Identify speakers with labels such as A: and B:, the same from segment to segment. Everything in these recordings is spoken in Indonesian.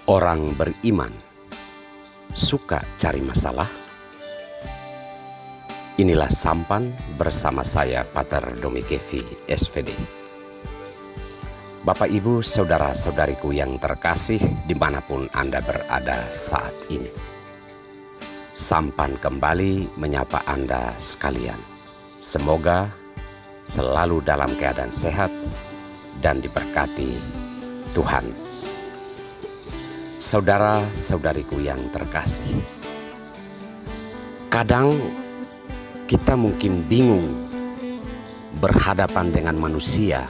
A: Orang beriman suka cari masalah. Inilah Sampan bersama saya, Pater Domikevi, SVD. Bapak, Ibu, saudara-saudariku yang terkasih dimanapun Anda berada saat ini. Sampan kembali menyapa Anda sekalian. Semoga selalu dalam keadaan sehat dan diberkati Tuhan. Saudara-saudariku yang terkasih, kadang kita mungkin bingung berhadapan dengan manusia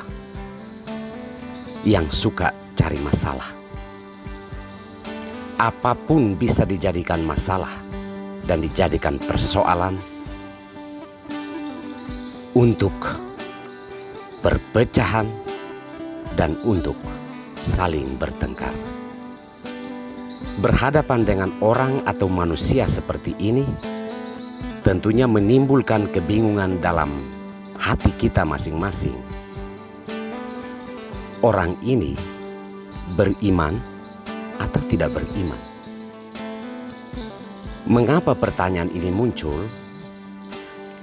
A: yang suka cari masalah. Apapun bisa dijadikan masalah dan dijadikan persoalan untuk perpecahan dan untuk saling bertengkar. Berhadapan dengan orang atau manusia seperti ini tentunya menimbulkan kebingungan dalam hati kita masing-masing. Orang ini beriman atau tidak beriman? Mengapa pertanyaan ini muncul?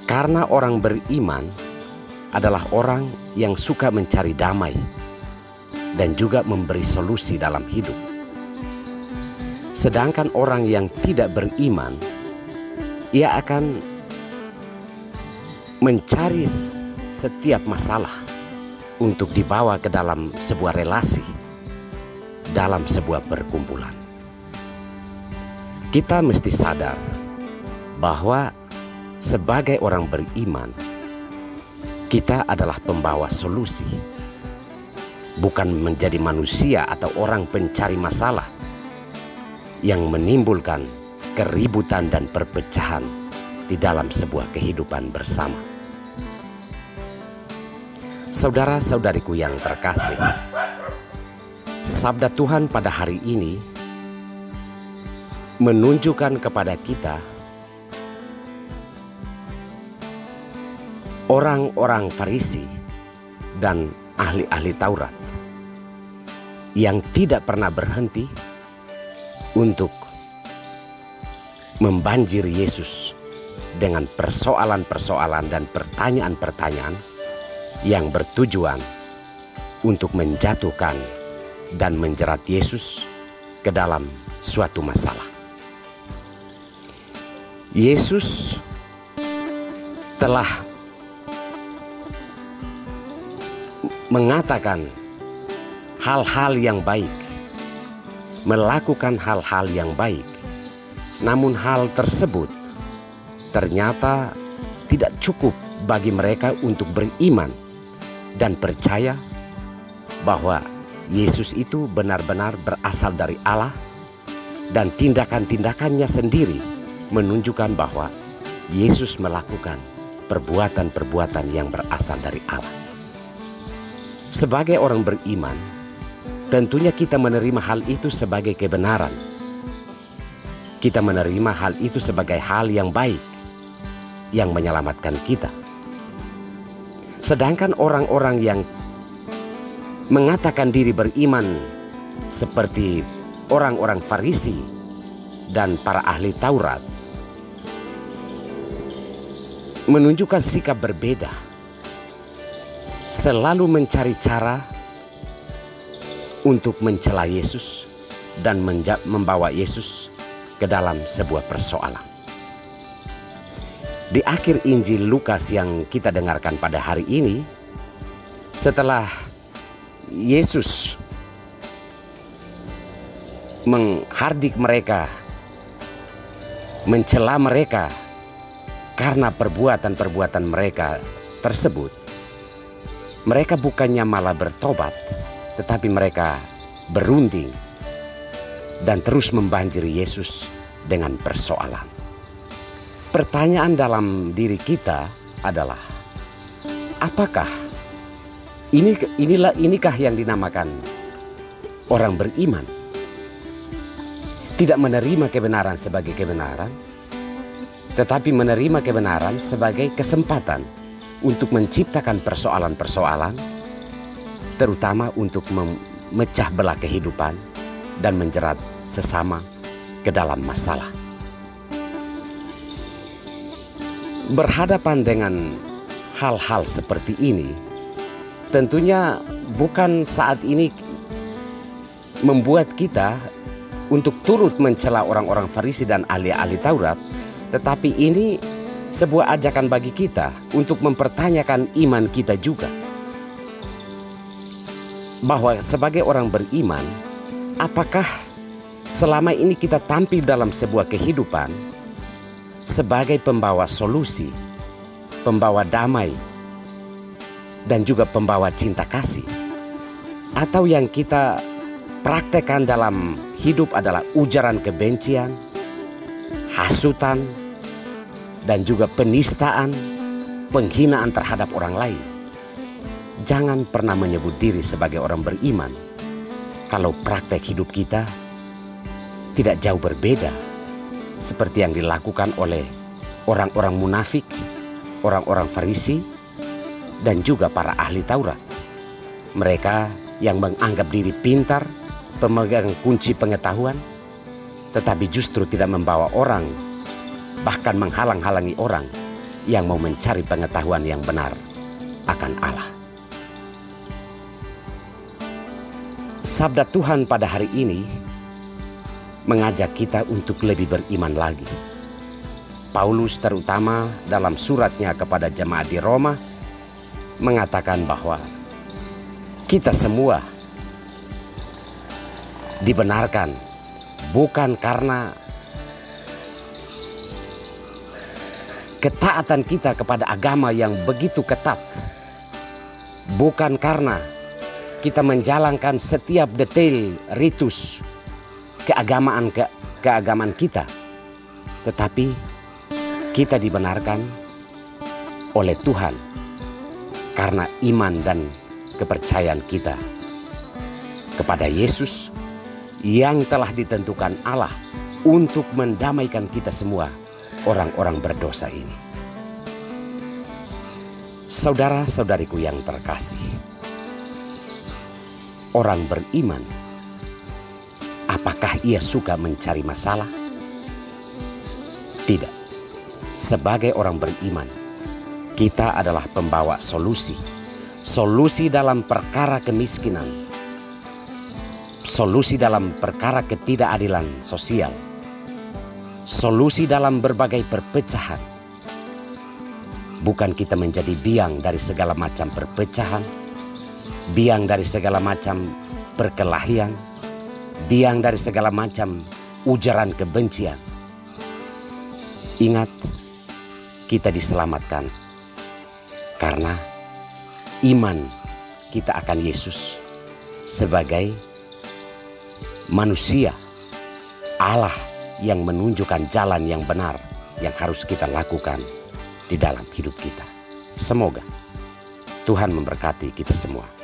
A: Karena orang beriman adalah orang yang suka mencari damai dan juga memberi solusi dalam hidup. Sedangkan orang yang tidak beriman, ia akan mencari setiap masalah untuk dibawa ke dalam sebuah relasi, dalam sebuah perkumpulan. Kita mesti sadar bahwa sebagai orang beriman, kita adalah pembawa solusi, bukan menjadi manusia atau orang pencari masalah yang menimbulkan keributan dan perpecahan di dalam sebuah kehidupan bersama. Saudara-saudariku yang terkasih, sabda Tuhan pada hari ini menunjukkan kepada kita orang-orang Farisi dan ahli-ahli Taurat yang tidak pernah berhenti untuk membanjiri Yesus dengan persoalan-persoalan dan pertanyaan-pertanyaan yang bertujuan untuk menjatuhkan dan menjerat Yesus ke dalam suatu masalah. Yesus telah mengatakan hal-hal yang baik, melakukan hal-hal yang baik. Namun hal tersebut ternyata tidak cukup bagi mereka untuk beriman dan percaya bahwa Yesus itu benar-benar berasal dari Allah, dan tindakan-tindakannya sendiri menunjukkan bahwa Yesus melakukan perbuatan-perbuatan yang berasal dari Allah. Sebagai orang beriman, tentunya kita menerima hal itu sebagai kebenaran. Kita menerima hal itu sebagai hal yang baik, yang menyelamatkan kita. Sedangkan orang-orang yang mengatakan diri beriman seperti orang-orang Farisi dan para ahli Taurat menunjukkan sikap berbeda, selalu mencari cara untuk mencela Yesus dan membawa Yesus ke dalam sebuah persoalan. Di akhir Injil Lukas yang kita dengarkan pada hari ini, setelah Yesus menghardik mereka, mencela mereka karena perbuatan-perbuatan mereka tersebut, mereka bukannya malah bertobat, tetapi mereka berunding dan terus membanjiri Yesus dengan persoalan. Pertanyaan dalam diri kita adalah, apakah inikah yang dinamakan orang beriman? Tidak menerima kebenaran sebagai kebenaran, tetapi menerima kebenaran sebagai kesempatan untuk menciptakan persoalan-persoalan, terutama untuk memecah belah kehidupan dan menjerat sesama ke dalam masalah. Berhadapan dengan hal-hal seperti ini, tentunya bukan saat ini membuat kita untuk turut mencela orang-orang Farisi dan ahli-ahli Taurat, tetapi ini sebuah ajakan bagi kita untuk mempertanyakan iman kita juga. Bahwa sebagai orang beriman, apakah selama ini kita tampil dalam sebuah kehidupan sebagai pembawa solusi, pembawa damai, dan juga pembawa cinta kasih? Atau yang kita praktekkan dalam hidup adalah ujaran kebencian, hasutan, dan juga penistaan, penghinaan terhadap orang lain? Jangan pernah menyebut diri sebagai orang beriman kalau praktek hidup kita tidak jauh berbeda seperti yang dilakukan oleh orang-orang munafik, orang-orang Farisi, dan juga para ahli Taurat. Mereka yang menganggap diri pintar, pemegang kunci pengetahuan, tetapi justru tidak membawa orang, bahkan menghalang-halangi orang yang mau mencari pengetahuan yang benar akan Allah. Sabda Tuhan pada hari ini mengajak kita untuk lebih beriman lagi. Paulus terutama dalam suratnya kepada jemaat di Roma mengatakan bahwa kita semua dibenarkan bukan karena ketaatan kita kepada agama yang begitu ketat, bukan karena kita menjalankan setiap detail ritus keagamaan kita, tetapi kita dibenarkan oleh Tuhan karena iman dan kepercayaan kita kepada Yesus yang telah ditentukan Allah untuk mendamaikan kita semua orang-orang berdosa ini. Saudara-saudariku yang terkasih, orang beriman, apakah ia suka mencari masalah? Tidak. Sebagai orang beriman, kita adalah pembawa solusi. Solusi dalam perkara kemiskinan, solusi dalam perkara ketidakadilan sosial, solusi dalam berbagai perpecahan. Bukan kita menjadi biang dari segala macam perpecahan, biang dari segala macam perkelahian, biang dari segala macam ujaran kebencian. Ingat, kita diselamatkan karena iman kita akan Yesus sebagai manusia Allah yang menunjukkan jalan yang benar yang harus kita lakukan di dalam hidup kita. Semoga Tuhan memberkati kita semua.